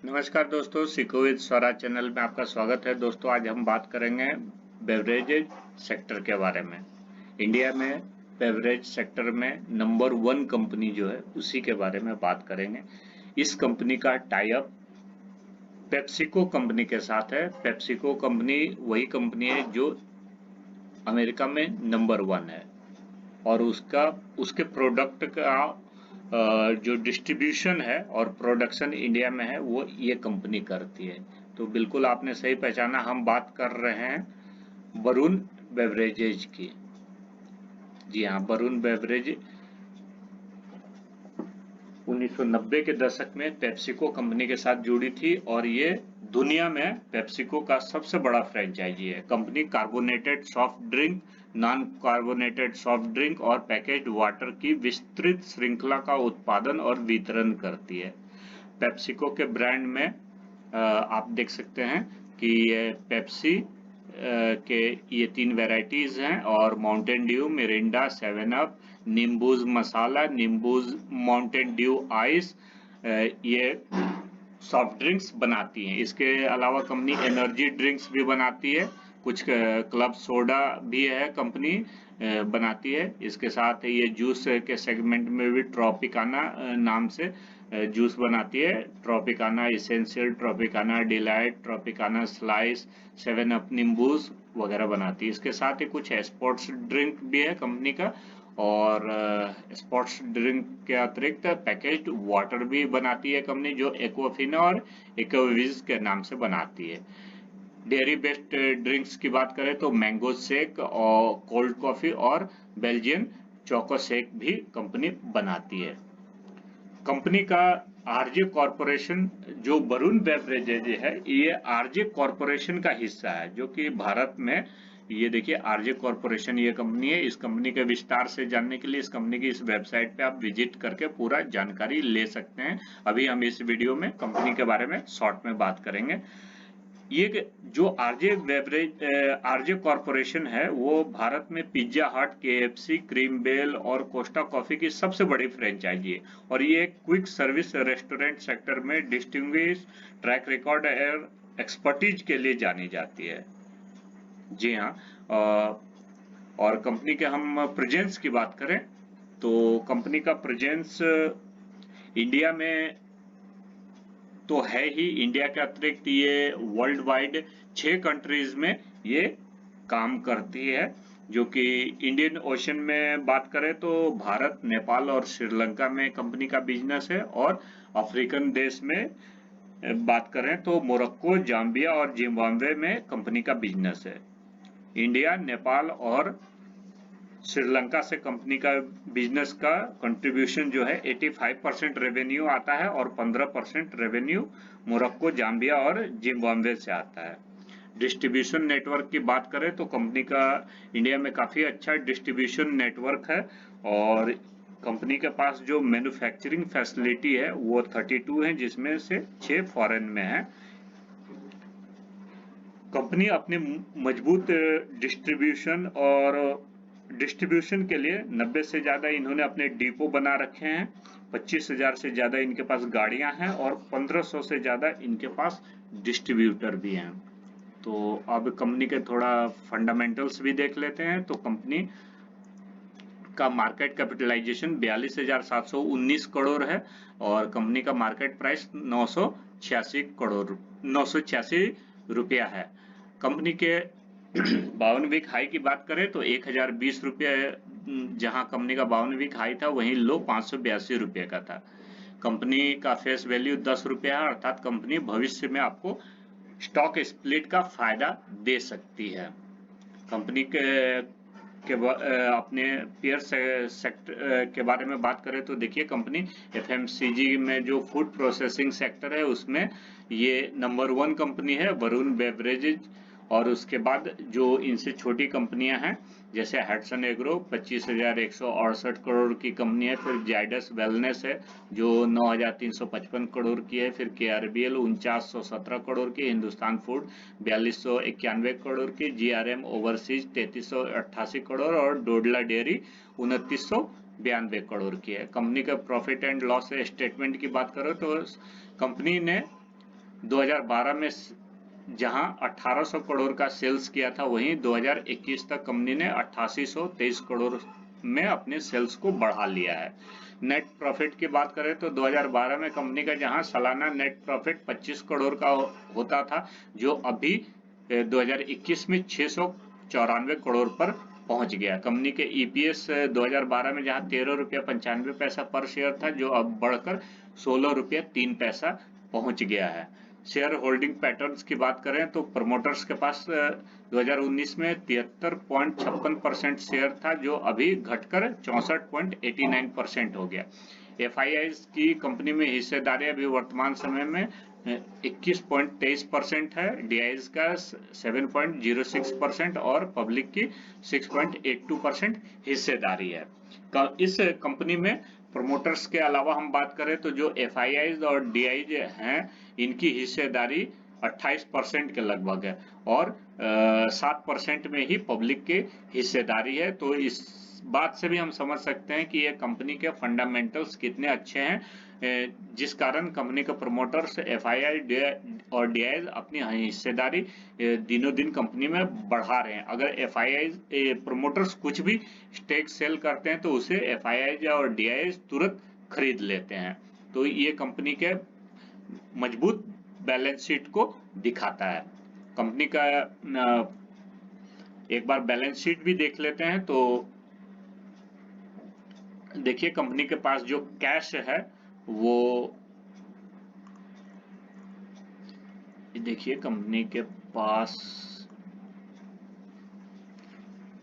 नमस्कार दोस्तों, सीखो विद स्वराज चैनल में आपका स्वागत है। दोस्तों, आज हम बात करेंगे बेवरेजेज सेक्टर के बारे में। इंडिया में बेवरेज सेक्टर में नंबर 1 कंपनी जो है उसी के बारे में बात करेंगे। इस कंपनी का टाई अप पेप्सिको कंपनी के साथ है। पेप्सिको कंपनी वही कंपनी है जो अमेरिका में नंबर 1 है और उसके प्रोडक्ट का जो डिस्ट्रीब्यूशन है और प्रोडक्शन इंडिया में है वो ये कंपनी करती है। तो बिल्कुल आपने सही पहचाना, हम बात कर रहे हैं वरुण बेवरेजेज की। जी हाँ, वरुण बेवरेज 1990 के दशक में पेप्सिको कंपनी के साथ जुड़ी थी और ये दुनिया में पेप्सिको का सबसे बड़ा फ्रेंचाइजी है। Company carbonated soft drink, non carbonated soft drink और पैकेज्ड वाटर की विस्तृत श्रृंखला का उत्पादन और वितरण करती है। पेप्सिको के ब्रांड में आप देख सकते हैं कि ये पेप्सी के ये 3 वेराइटीज हैं और Mountain Dew, Mirinda, 7 Up, Nimbooz masala, Nimbooz Mountain Dew ice ये सॉफ्ट ड्रिंक्स बनाती हैं। इसके अलावा कंपनी एनर्जी ड्रिंक्स भी बनाती है, कुछ क्लब सोडा भी है कंपनी बनाती है। इसके साथ ये जूस के सेगमेंट में भी ट्रॉपिकाना नाम से जूस बनाती है। Tropicana essential, Tropicana delight, Tropicana slice, 7 Up नींबूज वगैरह बनाती है। इसके साथ ही कुछ स्पोर्ट्स ड्रिंक भी है कंपनी का और स्पोर्ट्स ड्रिंक के अतिरिक्त पैकेज्ड वाटर भी बनाती है कंपनी, जो एक्वाफिना और एक्वाविज के नाम से बनाती है। डेयरी बेस्ड ड्रिंक्स की बात करें तो मैंगो शेक और कोल्ड कॉफी और बेल्जियन चोको शेक भी कंपनी बनाती है। कंपनी का आरजे कॉरपोरेशन जो वरुण बेवरेजेज है, ये आरजे कॉरपोरेशन का हिस्सा है, जो कि भारत में ये देखिए आरजे कॉरपोरेशन ये कंपनी है। इस कंपनी के विस्तार से जानने के लिए इस कंपनी की इस वेबसाइट पे आप विजिट करके पूरा जानकारी ले सकते हैं। अभी हम इस वीडियो में कंपनी के बारे में शॉर्ट में बात करेंगे। ये जो आरजे कॉरपोरेशन है वो भारत में पिज्जा हट, केएफसी, क्रीम बेल और कोस्टा कॉफी की सबसे बड़ी फ्रेंचाइजी है और ये क्विक सर्विस रेस्टोरेंट सेक्टर में डिस्टिंग्विश ट्रैक रिकॉर्ड और एक्सपर्टीज के लिए जानी जाती है। जी हाँ, और कंपनी के हम प्रेजेंस की बात करें तो कंपनी का प्रेजेंस इंडिया में तो है ही। इंडिया के अतिरिक्त ये वर्ल्ड वाइड 6 कंट्रीज में ये काम करती है, जो कि इंडियन ओशन में बात करें तो भारत, नेपाल और श्रीलंका में कंपनी का बिजनेस है और अफ्रीकन देश में बात करें तो मोरक्को, जाम्बिया और जिम्बाब्वे में कंपनी का बिजनेस है। इंडिया, नेपाल और श्रीलंका से कंपनी का बिजनेस का कंट्रीब्यूशन जो है 85% रेवेन्यू आता है और 15% रेवेन्यू मोरक्को, जाम्बिया और जिम्बाब्वे से आता है। डिस्ट्रीब्यूशन नेटवर्क की बात करें तो कंपनी का इंडिया में काफी अच्छा डिस्ट्रीब्यूशन नेटवर्क है और कंपनी के पास जो मैन्युफैक्चरिंग फैसिलिटी है वो 32 है, जिसमें से 6 फॉरेन में है। कंपनी अपने मजबूत डिस्ट्रीब्यूशन के लिए 90 से ज्यादा इन्होंने अपने डिपो बना रखे हैं। 25,000 से ज्यादा इनके पास गाड़ियां हैं और 1500 से ज्यादा इनके पास डिस्ट्रीब्यूटर भी हैं। तो अब कंपनी के थोड़ा फंडामेंटल्स भी देख लेते हैं। तो कंपनी का मार्केट कैपिटलाइजेशन 42,719 करोड़ है और कंपनी का मार्केट प्राइस 986 रुपया है। कंपनी के 52 वीक हाई की बात करें तो 1020 रुपये, जहां कंपनी का 52 वीक हाई था वहीं लो 582 रुपये का था। कंपनी का फेस वैल्यू 10 रुपया है, अर्थात कंपनी भविष्य में आपको स्टॉक स्प्लिट का फायदा दे सकती है। कंपनी के अपने पेयर सेक्टर के बारे में बात करें तो देखिए कंपनी एफएमसीजी में जो फूड प्रोसेसिंग सेक्टर है उसमें ये नंबर 1 कंपनी है, वरुण बेवरेजेज। और उसके बाद जो इनसे छोटी कंपनियां हैं जैसे हैटसन एग्रो 25,168 करोड़ की कंपनी है, फिर जाइडस वेलनेस है जो 9,355 करोड़ की है, फिर केआरबीएल 4917 करोड़ की, हिंदुस्तान फूड 4291 करोड़ की, जीआरएम ओवरसीज 3388 करोड़ और डोडला डेयरी 2992 करोड़ की है। कंपनी का प्रॉफिट एंड लॉस स्टेटमेंट की बात करो तो कंपनी ने 2012 में जहां 1800 करोड़ का सेल्स किया था, वहीं 2021 तक कंपनी ने 8823 करोड़ में अपने सेल्स को बढ़ा लिया है। नेट प्रॉफिट की बात करें तो 2012 में कंपनी का जहां सालाना नेट प्रॉफिट 25 करोड़ का होता था, जो अभी 2021 में 694 करोड़ पर पहुंच गया। कंपनी के ईपीएस 2012 में जहां 13 रुपया 95 पैसा पर शेयर था, जो अब बढ़कर 16 रुपया 3 पैसा पहुंच गया है। शेयर होल्डिंग पैटर्न्स की बात करें तो प्रमोटर्स के पास 2019 में 73.56% शेयर था, जो अभी घटकर 64.89% हो गया। एफआईआई की कंपनी में हिस्सेदारी अभी वर्तमान समय में 21.23% है, डीआईज का 7.06% और पब्लिक की 6.82% हिस्सेदारी है। इस कंपनी में प्रोमोटर्स के अलावा हम बात करें तो जो एफआईआईज और डीआईज हैं, इनकी हिस्सेदारी 28% के लगभग है और 7% में ही पब्लिक की हिस्सेदारी है। तो इस बात से भी हम समझ सकते हैं कि ये कंपनी के फंडामेंटल्स कितने अच्छे हैं, जिस कारण कंपनी के प्रमोटर्स एफआईआई और डीआईज अपनी हिस्सेदारी दिनों दिन कंपनी में बढ़ा रहे हैं। अगर एफआईआई प्रमोटर्स कुछ भी स्टेक सेल करते हैं तो उसे एफआईआई और डीआईज तुरंत खरीद लेते हैं। तो ये कंपनी के मजबूत बैलेंस शीट को दिखाता है। कंपनी का एक बार बैलेंस शीट भी देख लेते हैं तो देखिए कंपनी के पास जो कैश है वो देखिए कंपनी के पास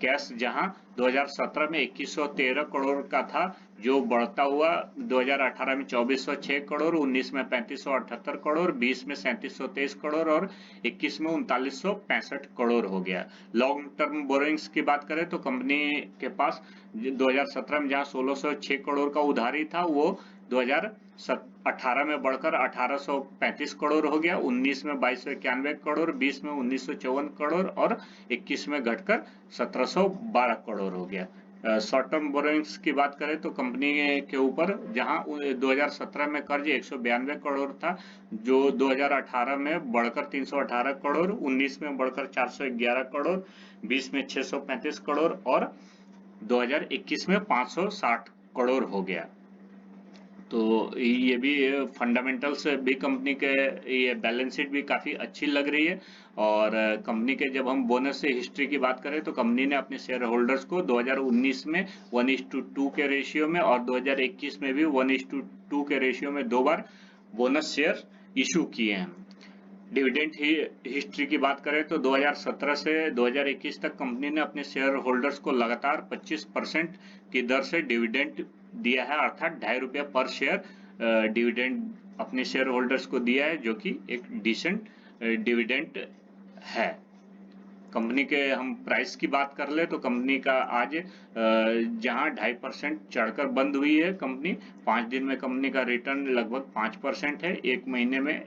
कैश जहां 2017 में 2113 करोड़ का था, जो बढ़ता हुआ 2018 में 2406 करोड़, 19 में 3578 करोड़, 20 में 3723 करोड़ और 21 में 3965 करोड़ हो गया। लॉन्ग टर्म बोरोइंग्स की बात करें तो कंपनी के पास 2017 में जहां 1606 करोड़ का उधारी था, वो 2018 में बढ़कर 1835 करोड़ हो गया, 19 में 2291 करोड़, 20 में 1954 करोड़ और 21 में घटकर 1712 करोड़ हो गया। शॉर्ट टर्म बोरोइंग्स की बात करें तो कंपनी के ऊपर जहां 2017 में कर्ज 192 करोड़ था, जो 2018 में बढ़कर 318 करोड़, 19 में बढ़कर 411 करोड़, 20 में 635 करोड़ और 2021 में 560 करोड़ हो गया। तो ये भी फंडामेंटल्स भी कंपनी के, ये बैलेंस शीट भी काफी अच्छी लग रही है। और कंपनी के जब हम बोनस से हिस्ट्री की बात करें तो कंपनी ने अपने शेयर होल्डर्स को 2019 में 1:2 के रेशियो में और 2021 में भी 1:2 के रेशियो में 2 बार बोनस शेयर इशू किए हैं। डिविडेंड हिस्ट्री की बात करें तो 2017 से 2021 तक कंपनी ने अपने शेयर होल्डर्स को लगातार 25% की दर से डिविडेंड दिया है, अर्थात ₹2.5 पर शेयर डिविडेंड अपने शेयर होल्डर्स को दिया है, जो कि एक डिसेंट डिविडेंड है। कंपनी के हम प्राइस की बात कर ले तो कंपनी का आज जहां 2.5% चढ़कर बंद हुई है कंपनी, 5 दिन में कंपनी का रिटर्न लगभग 5% है, 1 महीने में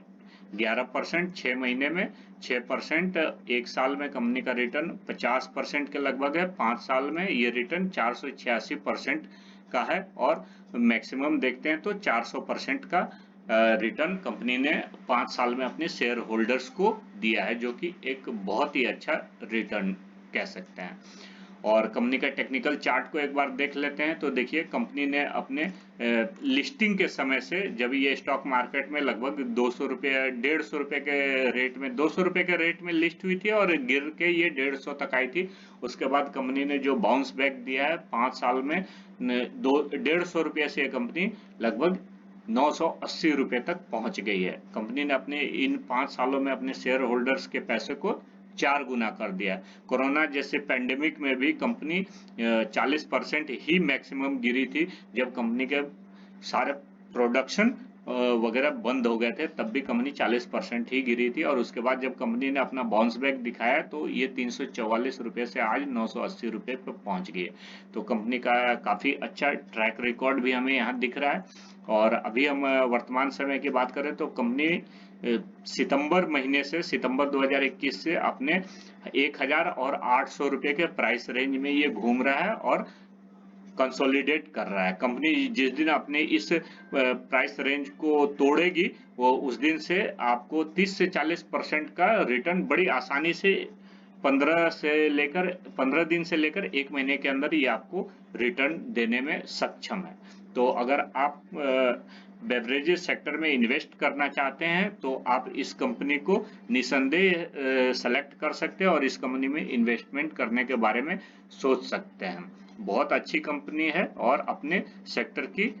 11%, 6 महीने में 6%, 1 साल में कंपनी का रिटर्न 50% के लगभग है, 5 साल में ये रिटर्न 486% का है और मैक्सिमम देखते हैं तो 400% का रिटर्न कंपनी ने 5 साल में अपने शेयर होल्डर्स को दिया है, जो कि एक बहुत ही अच्छा रिटर्न कह सकते हैं। और कंपनी का टेक्निकल चार्ट को एक बार देख लेते हैं तो देखिए कंपनी ने अपने लिस्टिंग के समय से, जब ये स्टॉक मार्केट में लगभग 200 रुपये 150 रुपये के रेट में 200 रुपये के रेट में लिस्ट हुई थी और गिर के ये 150 तक आई थी। उसके बाद कंपनी ने जो बाउंस बैक दिया है 5 साल में 150 रुपये से कंपनी लगभग 980 रुपये तक पहुंच गई है। कंपनी ने अपने इन 5 सालों में अपने शेयर होल्डर्स के पैसे को 4 गुना कर दिया। कोरोना जैसे पैंडेमिक में भी कंपनी 40% ही मैक्सिमम गिरी थी, जब कंपनी के सारे प्रोडक्शन वगैरह बंद हो गए थे, तब भी कंपनी 40% ही गिरी थी। और उसके बाद जब कंपनी ने अपना बाउंस बैक दिखाया तो ये 344 रुपये से आज 980 रुपये पर पहुंच गई। तो कंपनी का काफी अच्छा ट्रैक रिकॉर्ड भी हमें यहाँ दिख रहा है। और अभी हम वर्तमान समय की बात करें तो कंपनी सितंबर महीने से, सितंबर 2021 से अपने 1000 और 800 रुपये के प्राइस रेंज में ये घूम रहा है और कंसोलिडेट कर रहा है। कंपनी जिस दिन अपने इस प्राइस रेंज को तोड़ेगी, वो उस दिन से आपको 30 से 40% का रिटर्न बड़ी आसानी से 15 दिन से लेकर 1 महीने के अंदर ये आपको रिटर्न देने में सक्षम है। तो अगर आप बेवरेजेस सेक्टर में इन्वेस्ट करना चाहते हैं तो आप इस कंपनी को निसंदेह सेलेक्ट कर सकते हैं और इस कंपनी में इन्वेस्टमेंट करने के बारे में सोच सकते हैं। बहुत अच्छी कंपनी है और अपने सेक्टर की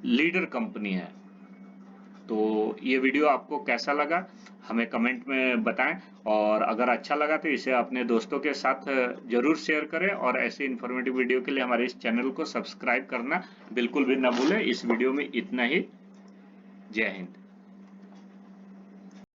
लीडर कंपनी है। तो ये वीडियो आपको कैसा लगा हमें कमेंट में बताएं, और अगर अच्छा लगा तो इसे अपने दोस्तों के साथ जरूर शेयर करें, और ऐसे इन्फॉर्मेटिव वीडियो के लिए हमारे इस चैनल को सब्सक्राइब करना बिल्कुल भी ना भूलें। इस वीडियो में इतना ही। जय हिंद।